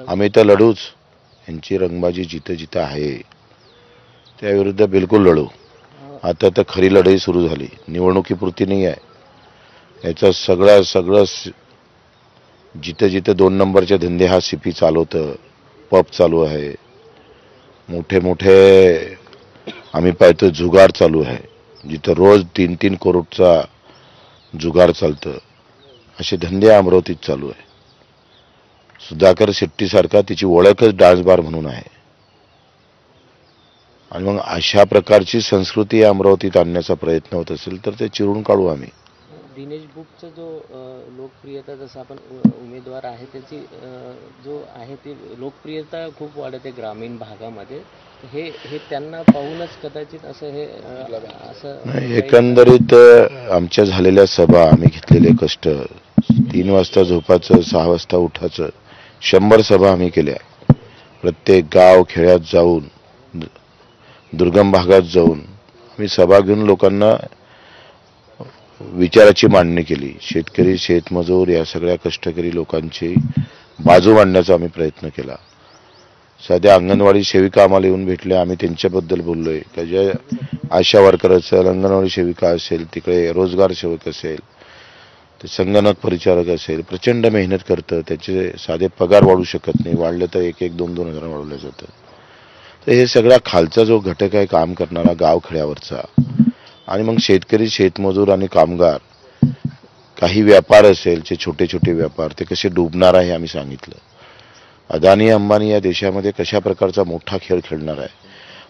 आम्ही तर लढूच. यांची रंगबाजी जिथं जिथं आहे त्याविरुद्ध बिलकुल लढू. आता तर खरी लढाई सुरू झाली, निवडणुकीपुरती नाही आहे. याचा सगळं जिथं जिथं 2 नंबरचे धंदे हा सीपी चालवतं, पब चालू आहे, मोठे मोठे आम्ही पाहतो जुगार चालू आहे, जिथं रोज 3-3 करोडचा जुगार चालतं, असे धंदे अमरावतीत चालू आहे. सुधाकर शेट्टीसारखा तिची ओळखच डान्स बार म्हणून आहे. आणि मग अशा प्रकारची संस्कृती अमरावतीत आणण्याचा प्रयत्न होत असेल तर ते चिरून काढू आम्ही. दिनेश बुकचा जो लोकप्रियता, जसं आपण उमेदवार आहे त्याची जो आहे ती लोकप्रियता खूप वाढते ग्रामीण भागामध्ये. हे त्यांना पाहूनच कदाचित असं हे असं एकंदरीत आमच्या झालेल्या सभा, आम्ही घेतलेले कष्ट, 3 वाजता झोपाचं, 6 वाजता उठायचं, 100 सभा आम्ही केल्या. प्रत्येक गाव खेड्यात जाऊन, दुर्गम भागात जाऊन आम्ही सभा घेऊन लोकांना विचाराची मांडणी केली. शेतकरी, शेतमजूर या सगळ्या कष्टकरी लोकांची बाजू मांडण्याचा आम्ही प्रयत्न केला. सध्या अंगणवाडी सेविका आम्हाला येऊन भेटल्या, आम्ही त्यांच्याबद्दल बोललोय की जे आशा वर्कर असेल, अंगणवाडी सेविका असेल, तिकडे रोजगार सेवक असेल, ते संगणक परिचारक असेल, प्रचंड मेहनत करतं, त्याचे साधे पगार वाढू शकत नाही, वाढले तर 1-1, 2-2 हजार वाढवलं जातं. तर हे सगळा खालचा जो घटक आहे काम करणारा गावखेड्यावरचा, आणि मग शेतकरी, शेतमजूर आणि कामगार, काही व्यापार असेल, जे छोटे छोटे व्यापार, ते कसे डुबणार आहे आम्ही सांगितलं. अदानी अंबानी या देशामध्ये कशा प्रकारचा मोठा खेळ खेळणार आहे.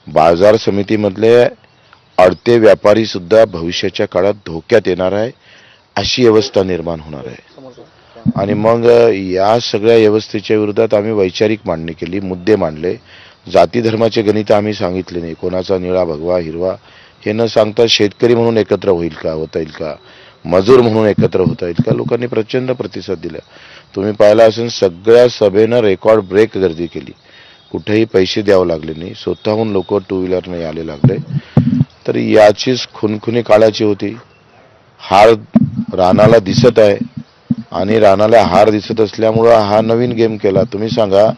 बाजार समितीमधले अडते व्यापारी सुद्धा भविष्याच्या काळात धोक्यात येणार आहे, अशी व्यवस्था निर्माण होणार आहे. आणि मग या सगळ्या व्यवस्थेच्या विरोधात आम्ही वैचारिक मांडणी केली, मुद्दे मांडले. जाती धर्माचे गणित आम्ही सांगितले नाही. कोणाचा निळा भगवा हिरवा हे न सांगता शेतकरी म्हणून एकत्र होईल का, होता येईल का, मजूर म्हणून एकत्र होता येईल का. लोकांनी प्रचंड प्रतिसाद दिला. तुम्ही पाहिला असेल, सगळ्या सभेनं रेकॉर्ड ब्रेक गर्दी केली. कुठेही पैसे द्यावे लागले नाही, स्वतःहून लोक 2 व्हीलरने यायला लागले. तर याचीच खुनखुनी काळाची होती. हार राणाला दिसत आहे आणि राणाला हार दिसत असल्यामुळं हा नवीन गेम केला. तुम्ही सांगा,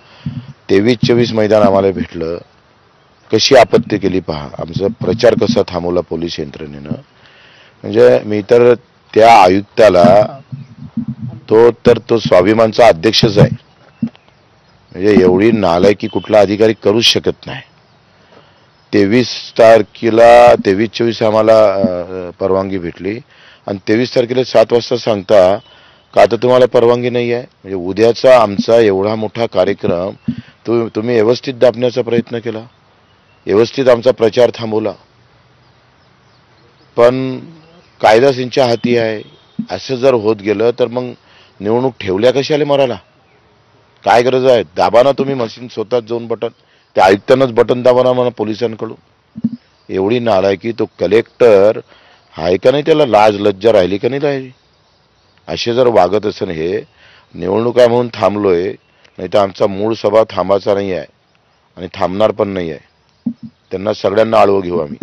23-24 मैदान आम्हाला भेटलं, कशी आपत्ती केली पहा. आमचा प्रचार कसा थांबवला पोलीस यंत्रणेनं. म्हणजे मी तर त्या आयुक्ताला, तो स्वाभिमानचा अध्यक्षच आहे, म्हणजे एवढी नालायकी कुठला अधिकारी करूच शकत नाही. 23 तारखेला 23-24 आम्हाला परवानगी भेटली आणि 23 तारखेला 7 वाजता सांगता का आता तुम्हाला परवानगी नाही आहे. म्हणजे उद्याचा आमचा एवढा मोठा कार्यक्रम तुम्ही व्यवस्थित दाबण्याचा प्रयत्न केला, व्यवस्थित आमचा प्रचार थांबवला. पण कायदा त्यांच्या हाती आहे. असं जर होत गेलं तर मग निवडणूक ठेवल्या कशाला मराला, काय गरज आहे. दाबा ना तुम्ही मशीन, स्वतःच जाऊन बटन, त्या आयुक्तांनाच बटन दाबा ना म्हणा पोलिसांकडून. एवढी नालायकी. तो कलेक्टर आहे का नाही, त्याला लाज लज्जा राहिली का नाही राहिली. असे जर वागत असेल, हे निवडणूक आहे म्हणून थांबलोय, नाही तर आमचा मूळ सभा थांबायचा नाही आहे आणि थांबणार पण नाही आहे. त्यांना सगळ्यांना आळवं घेऊ आम्ही.